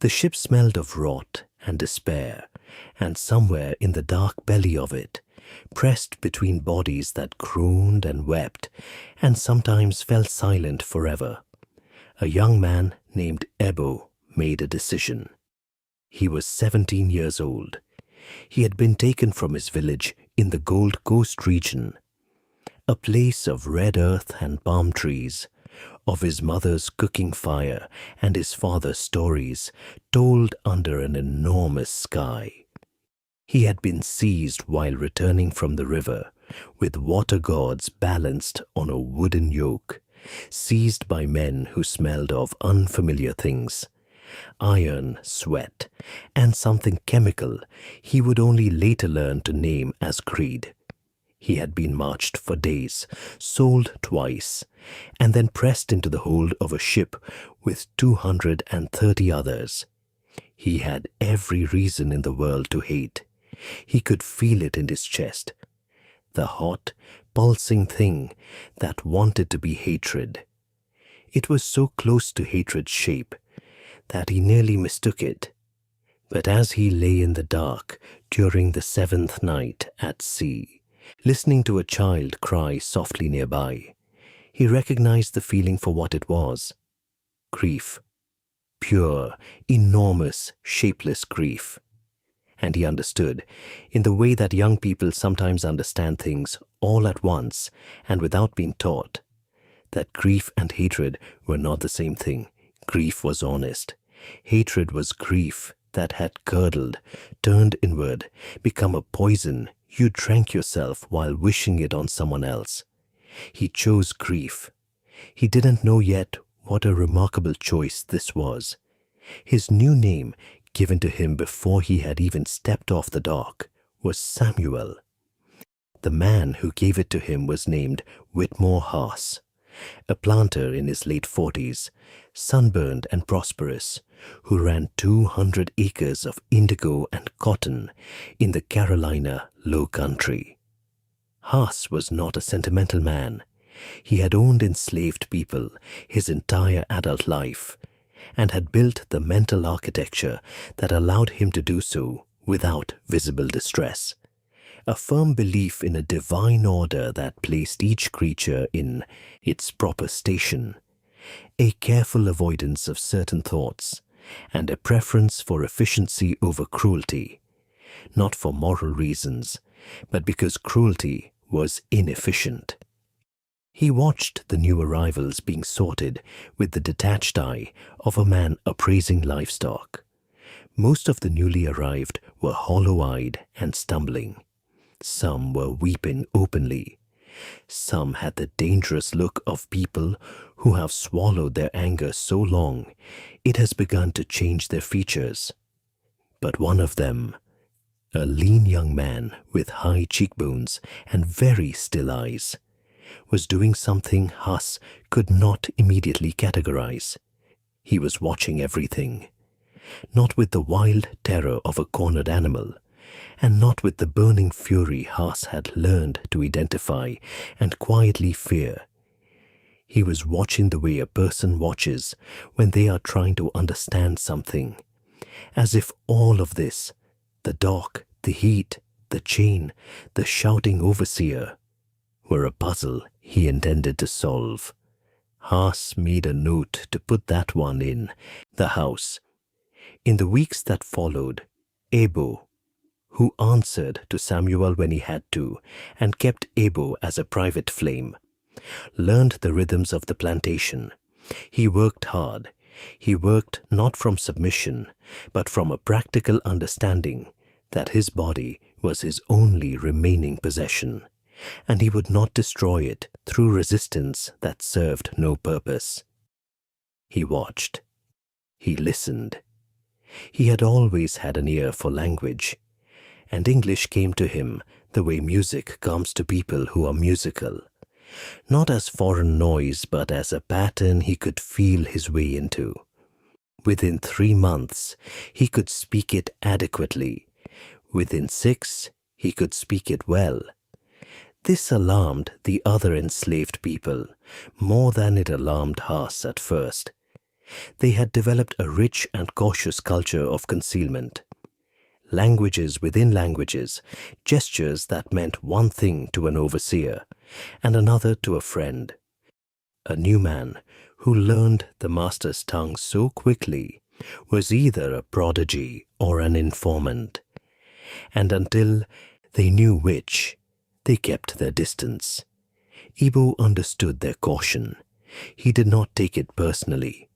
The ship smelled of rot and despair, and somewhere in the dark belly of it, pressed between bodies that groaned and wept, and sometimes fell silent forever, a young man named Ebo made a decision. He was 17 years old. He had been taken from his village in the Gold Coast region, a place of red earth and palm trees, of his mother's cooking fire and his father's stories told under an enormous sky. He had been seized while returning from the river, with water gods balanced on a wooden yoke, seized by men who smelled of unfamiliar things, iron, sweat, and something chemical he would only later learn to name as greed. He had been marched for days, sold twice, and then pressed into the hold of a ship with 230 others. He had every reason in the world to hate. He could feel it in his chest, the hot, pulsing thing that wanted to be hatred. It was so close to hatred's shape that he nearly mistook it. But as he lay in the dark during the 7th night at sea, listening to a child cry softly nearby, he recognized the feeling for what it was. Grief. Pure, enormous, shapeless grief. And he understood, in the way that young people sometimes understand things all at once and without being taught, that grief and hatred were not the same thing. Grief was honest. Hatred was grief that had curdled, turned inward, become a poison you drank yourself while wishing it on someone else. He chose grief. He didn't know yet what a remarkable choice this was. His new name, given to him before he had even stepped off the dock, was Samuel. The man who gave it to him was named Whitmore Haas, a planter in his late 40s, sunburned and prosperous, who ran 200 acres of indigo and cotton in the Carolina Low Country. Haas was not a sentimental man. He had owned enslaved people his entire adult life, and had built the mental architecture that allowed him to do so without visible distress. A firm belief in a divine order that placed each creature in its proper station, a careful avoidance of certain thoughts, and a preference for efficiency over cruelty, not for moral reasons, but because cruelty was inefficient. He watched the new arrivals being sorted with the detached eye of a man appraising livestock. Most of the newly arrived were hollow-eyed and stumbling. Some were weeping openly. Some had the dangerous look of people who have swallowed their anger so long it has begun to change their features. But one of them, a lean young man with high cheekbones and very still eyes, was doing something Haas could not immediately categorize. He was watching everything, not with the wild terror of a cornered animal, and not with the burning fury Haas had learned to identify and quietly fear. He was watching the way a person watches when they are trying to understand something, as if all of this, the dock, the heat, the chain, the shouting overseer, were a puzzle he intended to solve. Haas made a note to put that one in the house. In the weeks that followed, Ebo, who answered to Samuel when he had to and kept Ebo as a private flame, learned the rhythms of the plantation. He worked hard. He worked not from submission, but from a practical understanding that his body was his only remaining possession, and he would not destroy it through resistance that served no purpose. He watched. He listened. He had always had an ear for language, and English came to him the way music comes to people who are musical, not as foreign noise but as a pattern he could feel his way into. Within 3 months, he could speak it adequately. Within 6, he could speak it well. This alarmed the other enslaved people more than it alarmed Haas at first. They had developed a rich and cautious culture of concealment. Languages within languages, gestures that meant one thing to an overseer and another to a friend. A new man who learned the master's tongue so quickly was either a prodigy or an informant, and until they knew which, they kept their distance. Ibo understood their caution. He did not take it personally.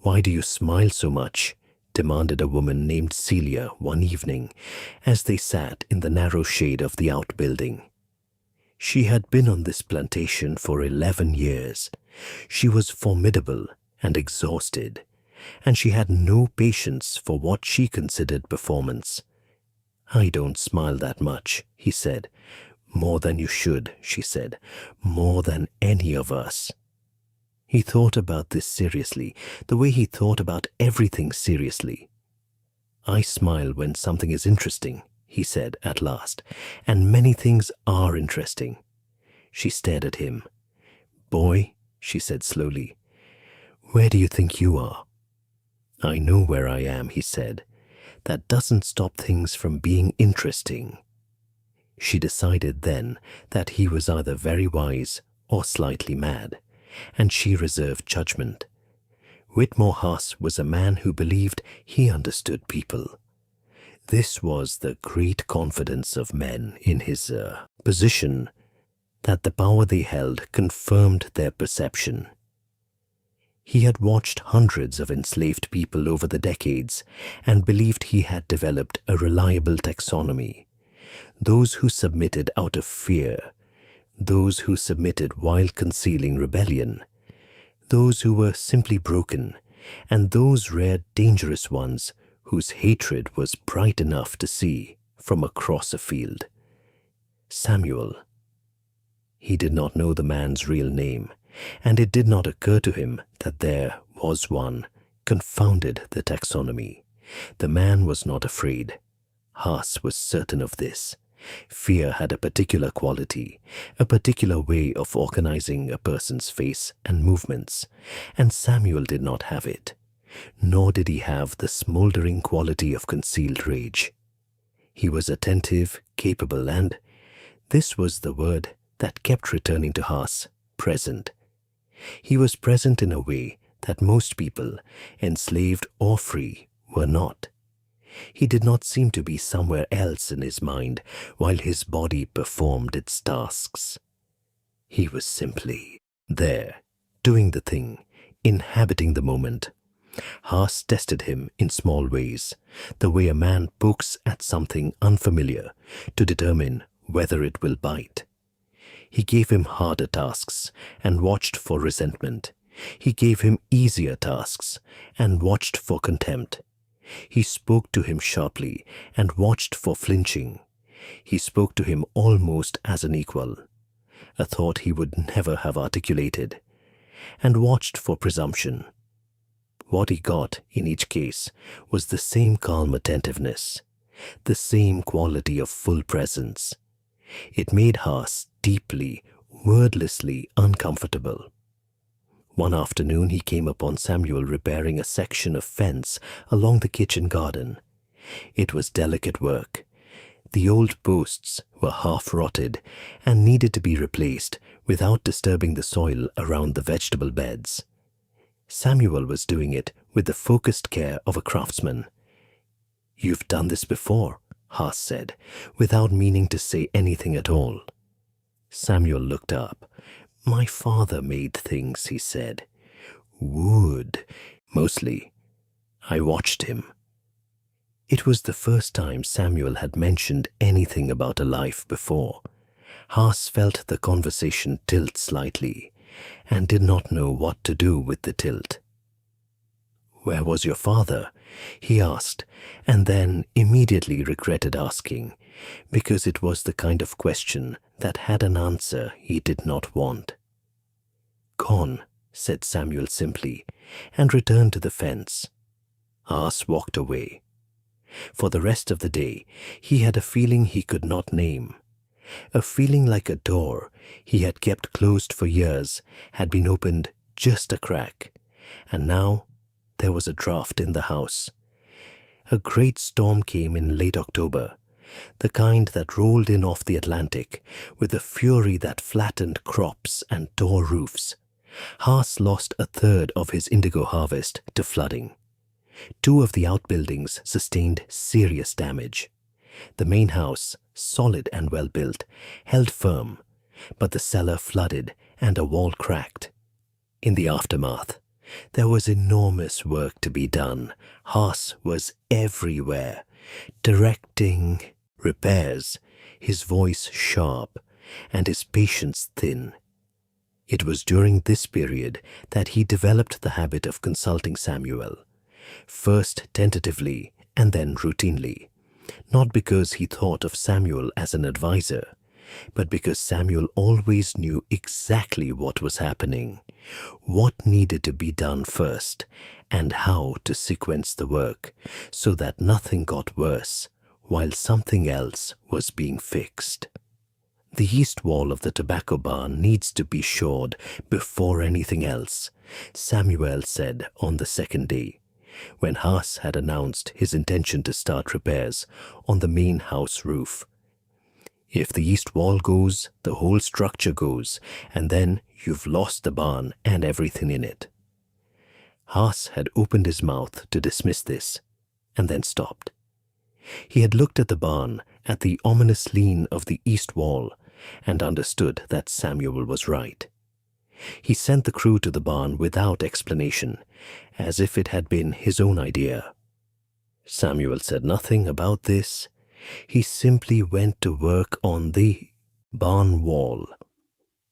"Why do you smile so much?" demanded a woman named Celia one evening as they sat in the narrow shade of the outbuilding. She had been on this plantation for 11 years. She was formidable and exhausted, and she had no patience for what she considered performance. "I don't smile that much," he said. "More than you should," she said. "More than any of us." He thought about this seriously, the way he thought about everything seriously. "I smile when something is interesting," he said at last, "and many things are interesting." She stared at him. "Boy," she said slowly, "where do you think you are?" "I know where I am," he said. "That doesn't stop things from being interesting." She decided then that he was either very wise or slightly mad, and she reserved judgment. Whitmore Haas was a man who believed he understood people. This was the great confidence of men in his position, that the power they held confirmed their perception. He had watched hundreds of enslaved people over the decades and believed he had developed a reliable taxonomy. Those who submitted out of fear, those who submitted while concealing rebellion, those who were simply broken, and those rare dangerous ones whose hatred was bright enough to see from across a field. Samuel. He did not know the man's real name, and it did not occur to him that there was one, confounded the taxonomy. The man was not afraid. Haas was certain of this. Fear had a particular quality, a particular way of organizing a person's face and movements, and Samuel did not have it, nor did he have the smoldering quality of concealed rage. He was attentive, capable, and, this was the word that kept returning to Haas, present. He was present in a way that most people, enslaved or free, were not. He did not seem to be somewhere else in his mind while his body performed its tasks. He was simply there, doing the thing, inhabiting the moment. Haas tested him in small ways, the way a man pokes at something unfamiliar to determine whether it will bite. He gave him harder tasks and watched for resentment. He gave him easier tasks and watched for contempt. He spoke to him sharply and watched for flinching. He spoke to him almost as an equal, a thought he would never have articulated, and watched for presumption. What he got in each case was the same calm attentiveness, the same quality of full presence. It made Haas deeply, wordlessly uncomfortable. One afternoon he came upon Samuel repairing a section of fence along the kitchen garden. It was delicate work. The old posts were half-rotted and needed to be replaced without disturbing the soil around the vegetable beds. Samuel was doing it with the focused care of a craftsman. "You've done this before," Haas said, without meaning to say anything at all. Samuel looked up. "My father made things," he said. "Wood, mostly. I watched him." It was the first time Samuel had mentioned anything about a life before. Haas felt the conversation tilt slightly, and did not know what to do with the tilt. "Where was your father?" he asked, and then immediately regretted asking, because it was the kind of question that had an answer he did not want. "Gone," said Samuel simply, and returned to the fence. Haas walked away. For the rest of the day, he had a feeling he could not name. A feeling like a door he had kept closed for years had been opened just a crack, And now there was a draft in the house. A great storm came in late October, the kind that rolled in off the Atlantic with a fury that flattened crops and tore roofs. Haas lost a third of his indigo harvest to flooding. 2 of the outbuildings sustained serious damage. The main house, solid and well built, held firm, but the cellar flooded and a wall cracked. In the aftermath, there was enormous work to be done. Haas was everywhere, directing repairs, his voice sharp and his patience thin. It was during this period that he developed the habit of consulting Samuel, first tentatively and then routinely, not because he thought of Samuel as an advisor, but because Samuel always knew exactly what was happening, what needed to be done first, and how to sequence the work so that nothing got worse while something else was being fixed. The east wall of the tobacco barn needs to be shored before anything else, Samuel said on the second day, when Haas had announced his intention to start repairs on the main house roof. If the east wall goes, the whole structure goes, and then you've lost the barn and everything in it. Haas had opened his mouth to dismiss this, and then stopped. He had looked at the barn, at the ominous lean of the east wall, and understood that Samuel was right. He sent the crew to the barn without explanation, as if it had been his own idea. Samuel said nothing about this. He simply went to work on the barn wall.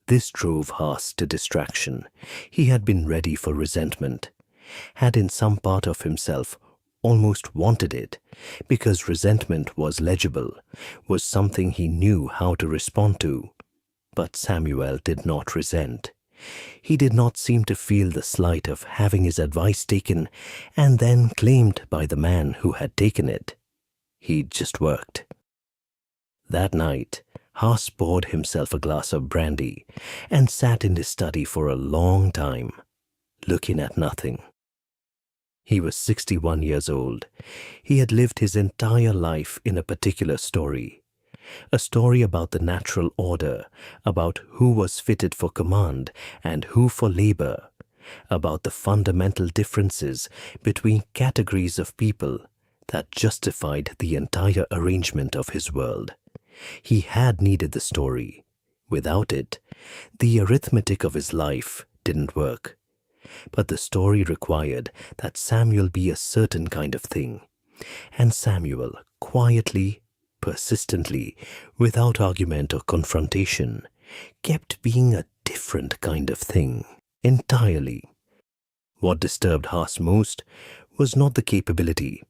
This drove Haas to distraction. He had been ready for resentment, had in some part of himself almost wanted it, because resentment was legible, was something he knew how to respond to. But Samuel did not resent. He did not seem to feel the slight of having his advice taken and then claimed by the man who had taken it. He just worked. That night, Haas poured himself a glass of brandy and sat in his study for a long time, looking at nothing. He was 61 years old. He had lived his entire life in a particular story. A story about the natural order, about who was fitted for command and who for labor, about the fundamental differences between categories of people that justified the entire arrangement of his world. He had needed the story. Without it, the arithmetic of his life didn't work. But the story required that Samuel be a certain kind of thing, and Samuel, quietly, persistently, without argument or confrontation, kept being a different kind of thing, entirely. What disturbed Haas most was not the capability.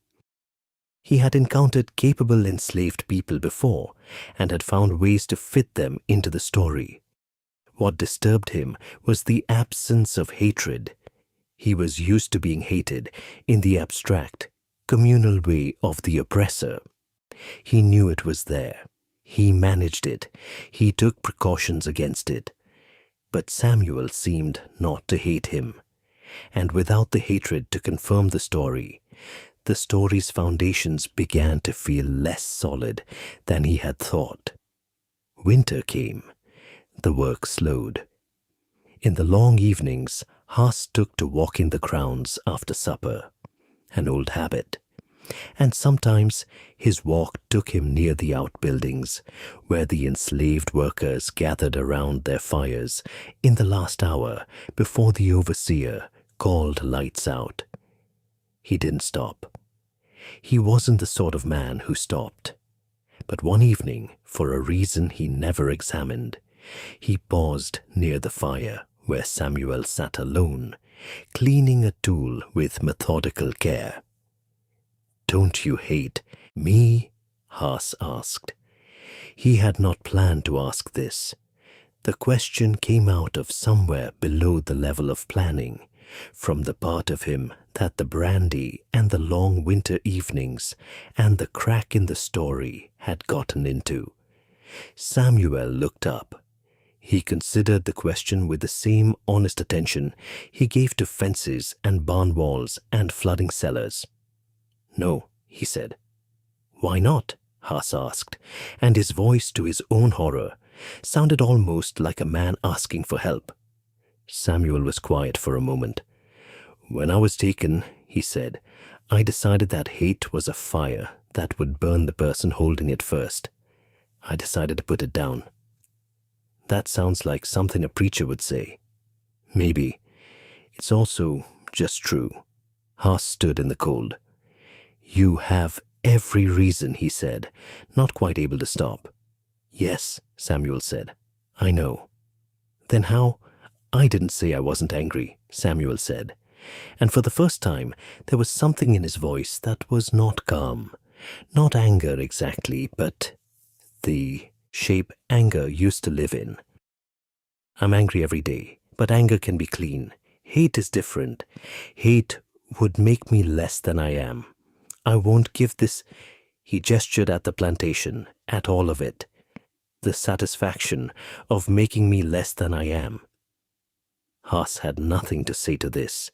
He had encountered capable enslaved people before and had found ways to fit them into the story. What disturbed him was the absence of hatred. He was used to being hated in the abstract, communal way of the oppressor. He knew it was there. He managed it. He took precautions against it. But Samuel seemed not to hate him. And without the hatred to confirm the story's foundations began to feel less solid than he had thought. Winter came. The work slowed. In the long evenings, Haas took to walking the grounds after supper, an old habit. And sometimes his walk took him near the outbuildings, where the enslaved workers gathered around their fires in the last hour before the overseer called lights out. He didn't stop. He wasn't the sort of man who stopped. But one evening, for a reason he never examined, he paused near the fire where Samuel sat alone, cleaning a tool with methodical care. "Don't you hate me?" Haas asked. He had not planned to ask this. The question came out of somewhere below the level of planning, from the part of him that the brandy and the long winter evenings and the crack in the story had gotten into. Samuel looked up. He considered the question with the same honest attention he gave to fences and barn walls and flooding cellars. No, he said. Why not? Haas asked, and his voice, to his own horror, sounded almost like a man asking for help. Samuel was quiet for a moment. When I was taken, he said, I decided that hate was a fire that would burn the person holding it first. I decided to put it down. That sounds like something a preacher would say. Maybe. It's also just true. Haas stood in the cold. You have every reason, he said, not quite able to stop. Yes, Samuel said. I know. Then how? I didn't say I wasn't angry, Samuel said. And for the first time, there was something in his voice that was not calm. Not anger exactly, but the shape anger used to live in. I'm angry every day, but anger can be clean. Hate is different. Hate would make me less than I am. I won't give this. He gestured at the plantation, at all of it. The satisfaction of making me less than I am. Haas had nothing to say to this.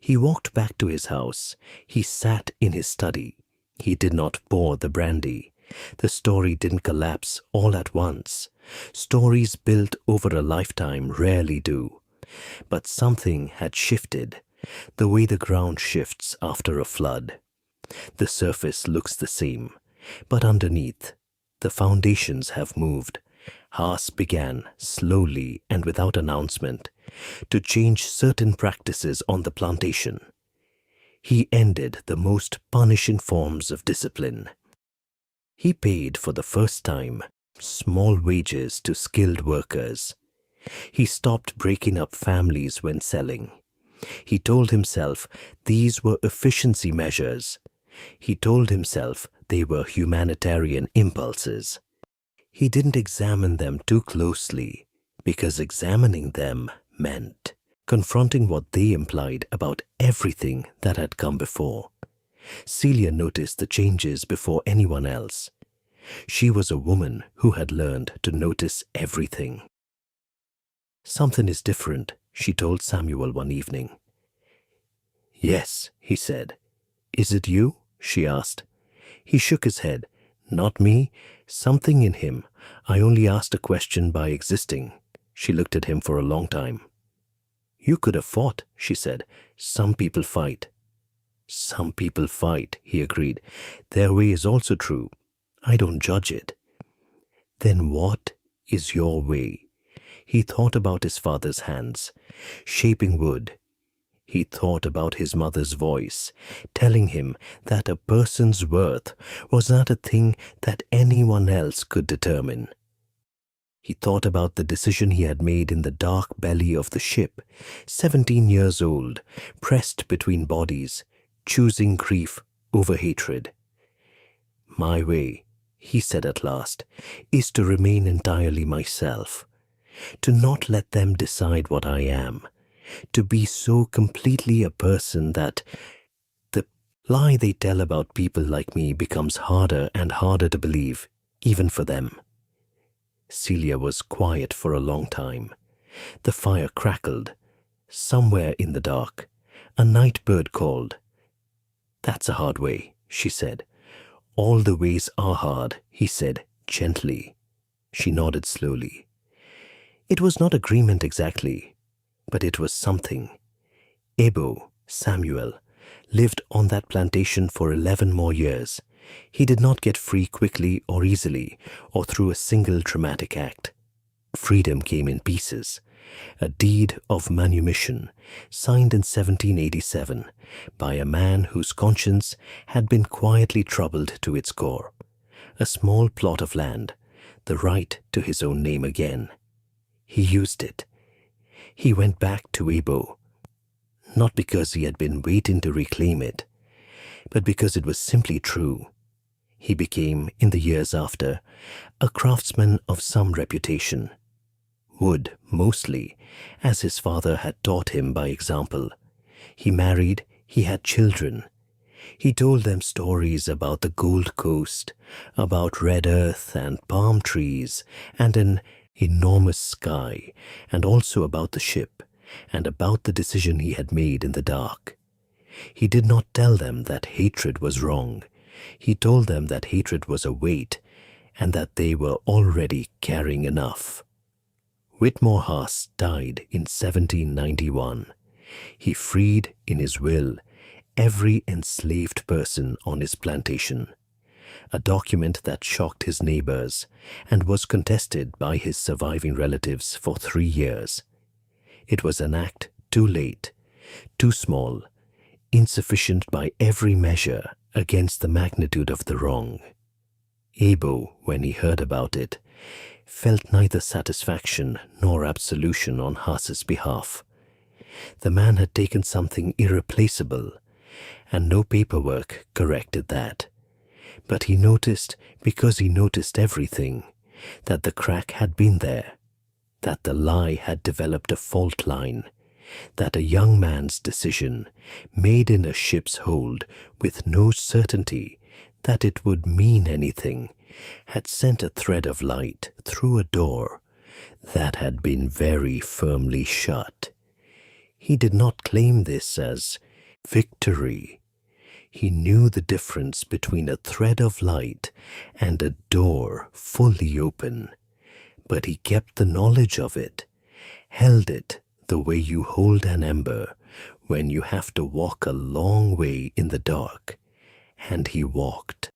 He walked back to his house. He sat in his study. He did not pour the brandy. The story didn't collapse all at once. Stories built over a lifetime rarely do. But something had shifted, the way the ground shifts after a flood. The surface looks the same, but underneath, the foundations have moved. Haas began, slowly and without announcement, to change certain practices on the plantation. He ended the most punishing forms of discipline. He paid for the first time small wages to skilled workers. He stopped breaking up families when selling. He told himself these were efficiency measures. He told himself they were humanitarian impulses. He didn't examine them too closely, because examining them meant confronting what they implied about everything that had come before. Celia noticed the changes before anyone else. She was a woman who had learned to notice everything. Something is different, she told Samuel one evening. Yes, he said. Is it you? She asked. He shook his head. Not me. Something in him. I only asked a question by existing. She looked at him for a long time. You could have fought, she said. Some people fight. Some people fight, he agreed. Their way is also true. I don't judge it. Then what is your way? He thought about his father's hands, shaping wood. He thought about his mother's voice, telling him that a person's worth was not a thing that anyone else could determine. He thought about the decision he had made in the dark belly of the ship, 17 years old, pressed between bodies, choosing grief over hatred. My way, he said at last, is to remain entirely myself, to not let them decide what I am, to be so completely a person that the lie they tell about people like me becomes harder and harder to believe, even for them. Celia was quiet for a long time. The fire crackled. Somewhere in the dark, a night bird called. That's a hard way, she said. All the ways are hard, he said gently. She nodded slowly. It was not agreement exactly, but it was something. Ebo, Samuel, lived on that plantation for 11 more years. He did not get free quickly or easily or through a single dramatic act. Freedom came in pieces. A deed of manumission signed in 1787 by a man whose conscience had been quietly troubled to its core. A small plot of land, the right to his own name again. He used it. He went back to Ebo, not because he had been waiting to reclaim it, but because it was simply true. He became, in the years after, a craftsman of some reputation. Wood, mostly, as his father had taught him by example. He married, he had children. He told them stories about the Gold Coast, about red earth and palm trees, and an enormous sky, and also about the ship, and about the decision he had made in the dark. He did not tell them that hatred was wrong. He told them that hatred was a weight, and that they were already carrying enough. Whitmore Haas died in 1791. He freed, in his will, every enslaved person on his plantation, a document that shocked his neighbors and was contested by his surviving relatives for 3 years. It was an act too late, too small, insufficient by every measure against the magnitude of the wrong. Abo, when he heard about it, felt neither satisfaction nor absolution on Haas's behalf. The man had taken something irreplaceable, and no paperwork corrected that. But he noticed, because he noticed everything, that the crack had been there, that the lie had developed a fault line, that a young man's decision, made in a ship's hold with no certainty that it would mean anything, had sent a thread of light through a door that had been very firmly shut. He did not claim this as victory. He knew the difference between a thread of light and a door fully open, but he kept the knowledge of it, held it the way you hold an ember when you have to walk a long way in the dark, and he walked.